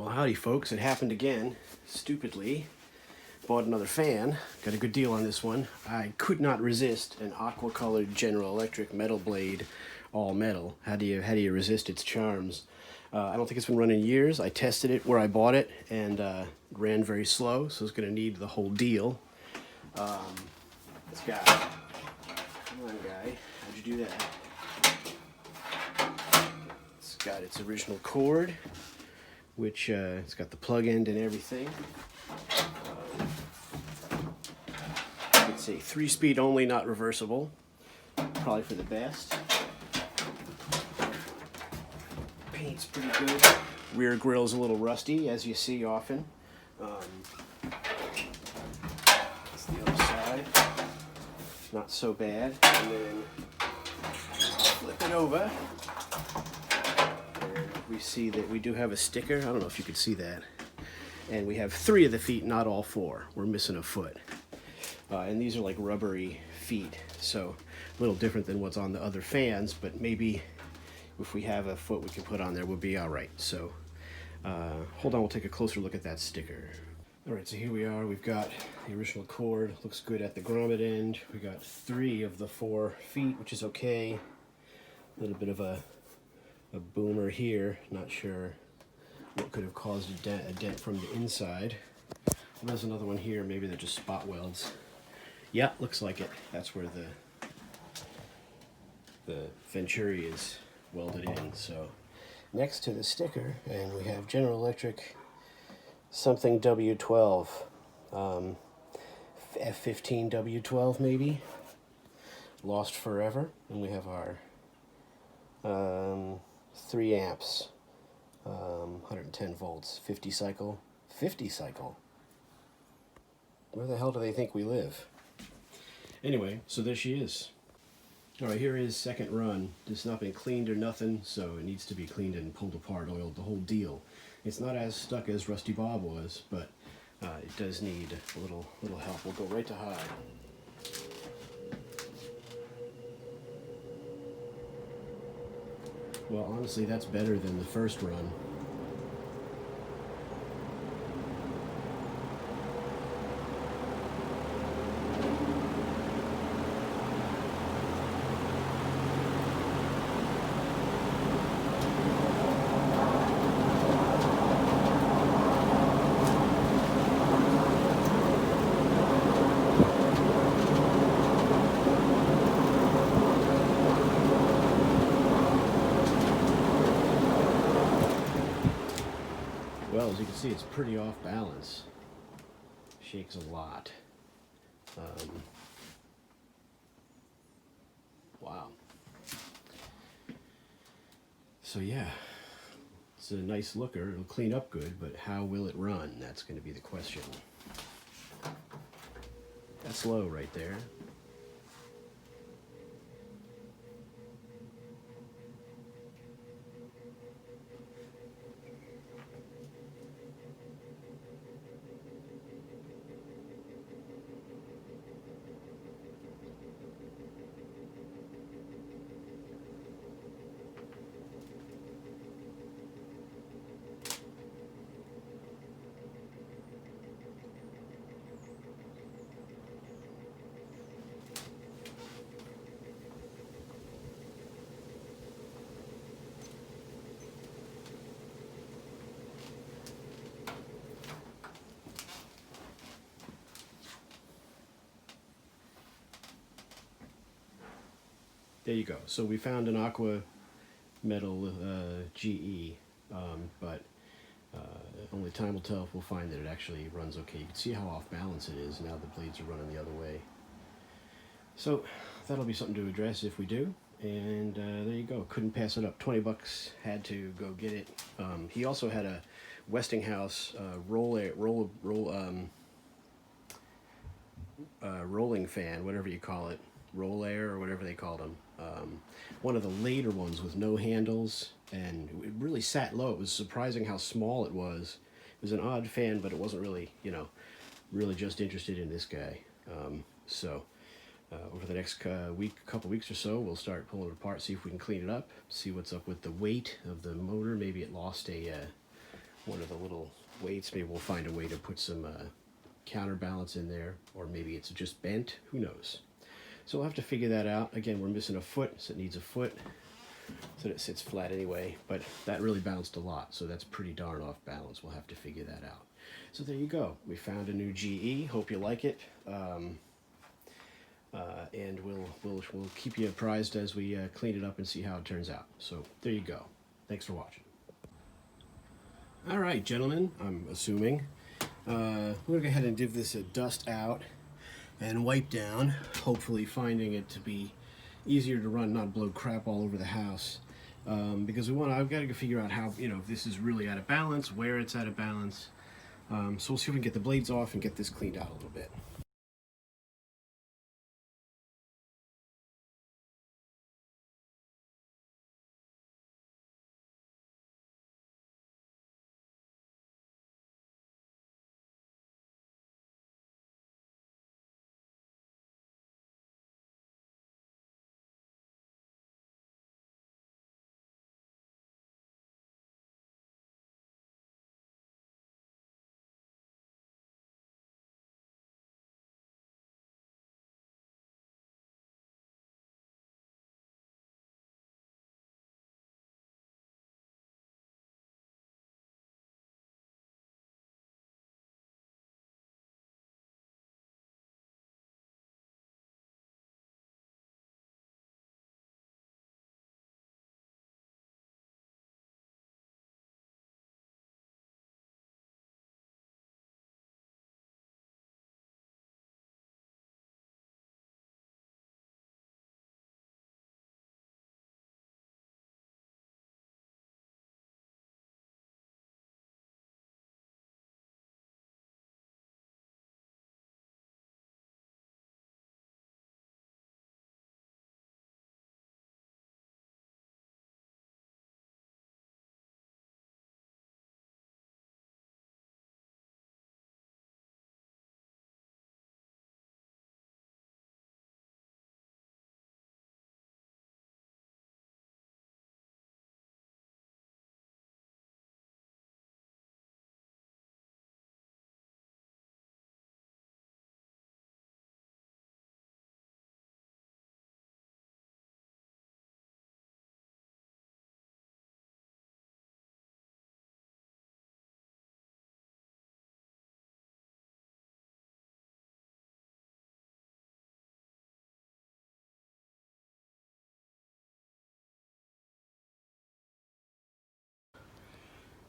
Well, howdy folks, it happened again. Stupidly, bought another fan, got a good deal on this one. I could not resist an aqua-colored General Electric metal blade, all metal. How do you resist its charms? I don't think it's been running years. I tested it where I bought it, and ran very slow, so it's going to need the whole deal. It's got, come on guy, how'd you do that? It's got its original cord, which it's got the plug end and everything. It's a 3-speed only, not reversible. Probably for the best. Paint's pretty good. Rear grill's a little rusty, as you see often. That's the other side. Not so bad. And then flip it over. We see that we do have a sticker. I don't know if you could see that. And we have 3 of the feet, not all 4. We're missing a foot. And these are like rubbery feet, so a little different than what's on the other fans, but maybe if we have a foot we can put on there, we'll be all right. So hold on, we'll take a closer look at that sticker. All right, so here we are. We've got the original cord. Looks good at the grommet end. We got 3 of the 4 feet, which is okay. A little bit of a boomer here. Not sure what could have caused a dent from the inside. There's another one here. Maybe they're just spot welds. Yeah, looks like it. That's where the Venturi is welded in. So next to the sticker, and we have General Electric something W12, F15 W12 maybe, lost forever, and we have our 3 amps, 110 volts, 50 cycle. Where the hell do they think we live? Anyway, so there she is. All right, here is second run. It's not been cleaned or nothing, so it needs to be cleaned and pulled apart, oiled, the whole deal. It's not as stuck as Rusty Bob was, but it does need a little help. We'll go right to high. Well, honestly, that's better than the first run. Well, as you can see, it's pretty off balance. Shakes a lot. Wow. So yeah, it's a nice looker. It'll clean up good, but how will it run? That's going to be the question. That's low right there. There you go. So we found an aqua metal GE, but only time will tell if we'll find that it actually runs okay. You can see how off balance it is. Now the blades are running the other way. So that'll be something to address if we do. And there you go. Couldn't pass it up. 20 bucks. Had to go get it. He also had a Westinghouse rolling fan, whatever you call it. Roll air or whatever they called them. One of the later ones with no handles, and it really sat low. It was surprising how small it was. It was an odd fan, but it wasn't really, really just interested in this guy. So over the next couple weeks or so, we'll start pulling it apart, see if we can clean it up, see what's up with the weight of the motor. Maybe it lost a one of the little weights. Maybe we'll find a way to put some counterbalance in there, or maybe it's just bent, who knows. So we'll have to figure that out. Again, we're missing a foot, so it needs a foot so that it sits flat anyway, but that really bounced a lot, so that's pretty darn off balance. We'll have to figure that out. So there you go. We found a new GE. Hope you like it. And we'll keep you apprised as we clean it up and see how it turns out. So there you go. Thanks for watching. All right, gentlemen, I'm assuming. We're going to go ahead and give this a dust out and wipe down, hopefully finding it to be easier to run, not blow crap all over the house. Because I've got to figure out how, if this is really out of balance, where it's out of balance. So we'll see if we can get the blades off and get this cleaned out a little bit.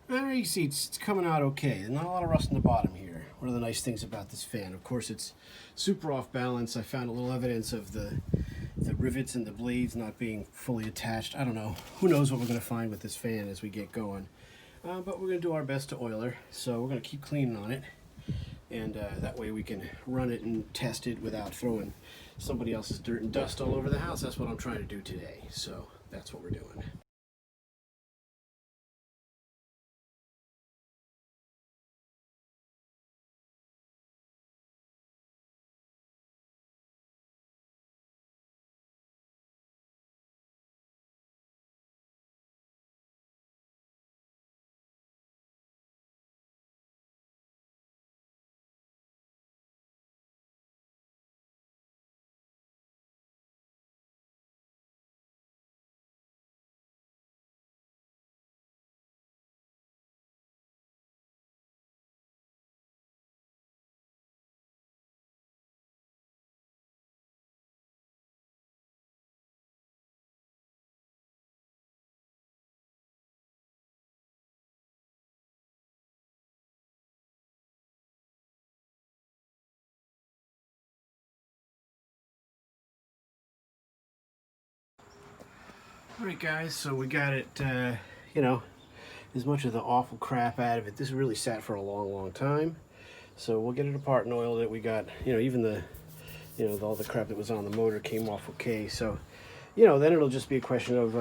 There you see it's coming out okay. There's not a lot of rust in the bottom here. One of the nice things about this fan, of course, it's super off balance. I found a little evidence of the rivets and the blades not being fully attached. I don't know. Who knows what we're going to find with this fan as we get going. But we're going to do our best to oil her. So we're going to keep cleaning on it. And that way we can run it and test it without throwing somebody else's dirt and dust all over the house. That's what I'm trying to do today. So that's what we're doing. Alright guys, so we got it, as much of the awful crap out of it. This really sat for a long time. So we'll get it apart and oiled it. We got, even all the crap that was on the motor came off okay. So, then it'll just be a question of,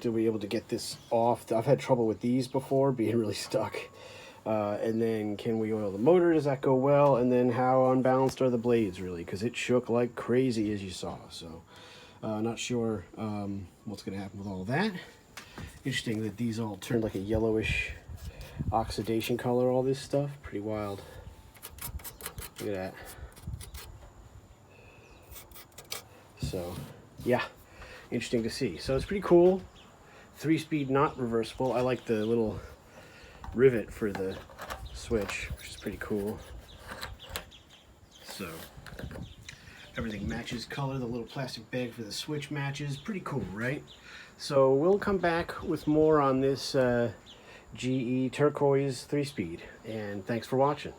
do we able to get this off? I've had trouble with these before, being really stuck. And then can we oil the motor? Does that go well? And then how unbalanced are the blades really? Because it shook like crazy as you saw. So not sure what's going to happen with all that. Interesting that these all turned like a yellowish oxidation color, all this stuff. Pretty wild. Look at that. So, yeah, interesting to see. So it's pretty cool. 3-speed, not reversible. I like the little rivet for the switch, which is pretty cool. So everything matches color. The little plastic bag for the switch matches. Pretty cool, right? So we'll come back with more on this GE Turquoise 3-speed. And thanks for watching.